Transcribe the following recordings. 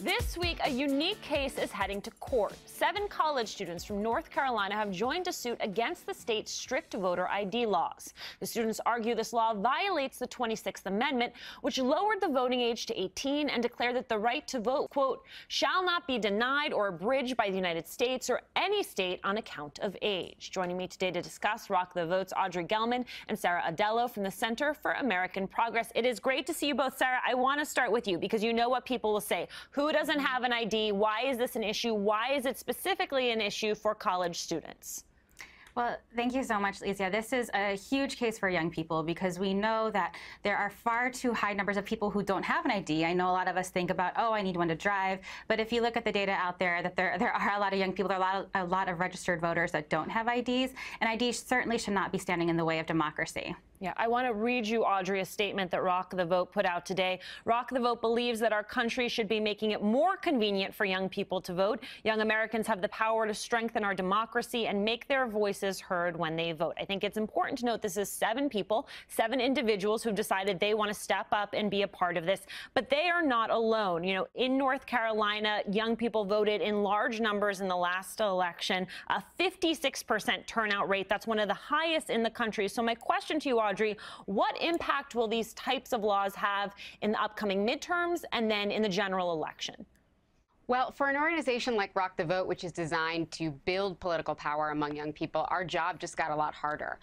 This week, a unique case is heading to court. 7 college students from North Carolina have joined a suit against the state's strict voter ID laws. The students argue this law violates the 26th Amendment, which lowered the voting age to 18 and declared that the right to vote, quote, shall not be denied or abridged by the United States or any state on account of age. Joining me today to discuss Rock the Vote's Audrey Gelman and Sarah Adello from the Center for American Progress. It is great to see you both. Sarah, I want to start with you because you know what people will say. Who doesn't have an ID? Why is this an issue? Why is it specifically an issue for college students? Well, thank you so much, Alicia. This is a huge case for young people because we know that there are far too high numbers of people who don't have an ID. I know a lot of us think about, oh, I need one to drive. But if you look at the data out there, that there are a lot of young people, there are a lot of registered voters that don't have IDs. And IDs certainly should not be standing in the way of democracy. Yeah, I want to read you, Audrey, a statement that Rock the Vote put out today. Rock the Vote believes that our country should be making it more convenient for young people to vote. Young Americans have the power to strengthen our democracy and make their voices heard when they vote. I think it's important to note this is 7 people, 7 individuals who've decided they want to step up and be a part of this. But they are not alone. You know, in North Carolina, young people voted in large numbers in the last election, a 56% turnout rate. That's one of the highest in the country. So my question to you, Audrey, what impact will these types of laws have in the upcoming midterms and then in the general election? Well, for an organization like Rock the Vote, which is designed to build political power among young people, our job just got a lot harder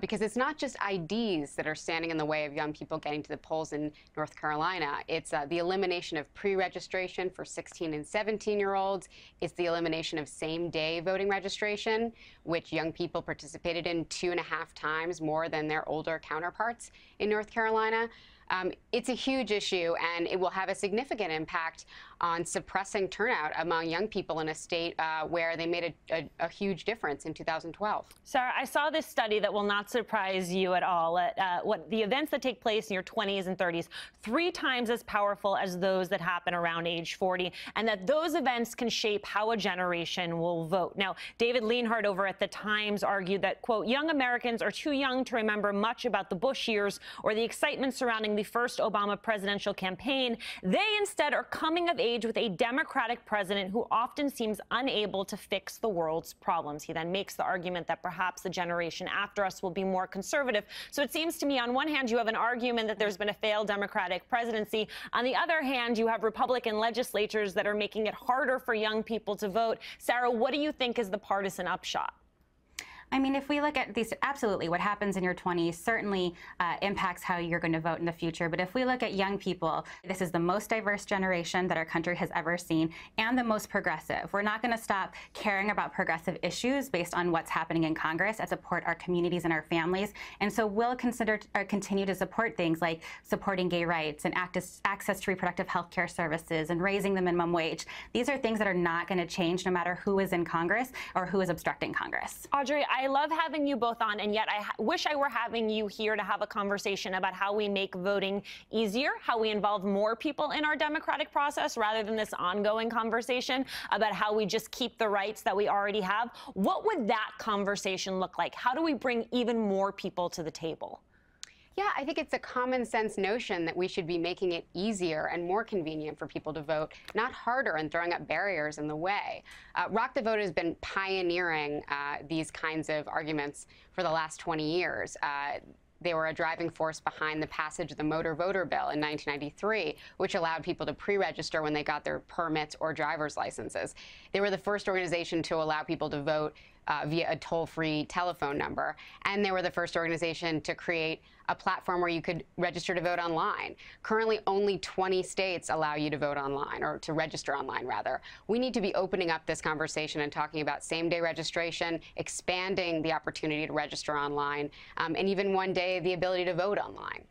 because it's not just IDs that are standing in the way of young people getting to the polls in North Carolina. It's the elimination of pre-registration for 16 and 17-year-olds. It's the elimination of same-day voting registration, which young people participated in 2.5 times more than their older counterparts in North Carolina. It's a huge issue, and it will have a significant impact on suppressing turnout among young people in a state where they made a huge difference in 2012. Sarah, I saw this study that will not surprise you at all. What the events that take place in your 20s and 30s, 3 times as powerful as those that happen around age 40, and that those events can shape how a generation will vote. Now, David Leonhardt over at The Times argued that, quote, young Americans are too young to remember much about the Bush years or the excitement surrounding the first Obama presidential campaign. They instead are coming of age with a Democratic president who often seems unable to fix the world's problems. He then makes the argument that perhaps the generation after us will be more conservative. So it seems to me, on one hand, you have an argument that there's been a failed Democratic presidency. On the other hand, you have Republican legislatures that are making it harder for young people to vote. Sarah, what do you think is the partisan upshot? I mean, if we look at these, absolutely, what happens in your 20s certainly impacts how you're going to vote in the future. But if we look at young people, this is the most diverse generation that our country has ever seen and the most progressive. We're not going to stop caring about progressive issues based on what's happening in Congress and support our communities and our families. And so we'll continue to support things like supporting gay rights and access to reproductive health care services and raising the minimum wage. These are things that are not going to change no matter who is in Congress or who is obstructing Congress. Audrey, I love having you both on, and yet I wish I were having you here to have a conversation about how we make voting easier, how we involve more people in our democratic process rather than this ongoing conversation about how we just keep the rights that we already have. What would that conversation look like? How do we bring even more people to the table? Yeah, I think it's a common sense notion that we should be making it easier and more convenient for people to vote, not harder and throwing up barriers in the way. Rock the Vote has been pioneering these kinds of arguments for the last 20 years. They were a driving force behind the passage of the Motor Voter Bill in 1993, which allowed people to pre-register when they got their permits or driver's licenses. They were the first organization to allow people to vote via a toll-free telephone number. And they were the first organization to create a platform where you could register to vote online. Currently, only 20 states allow you to vote online, or to register online, rather. We need to be opening up this conversation and talking about same-day registration, expanding the opportunity to register online, and even one day the ability to vote online.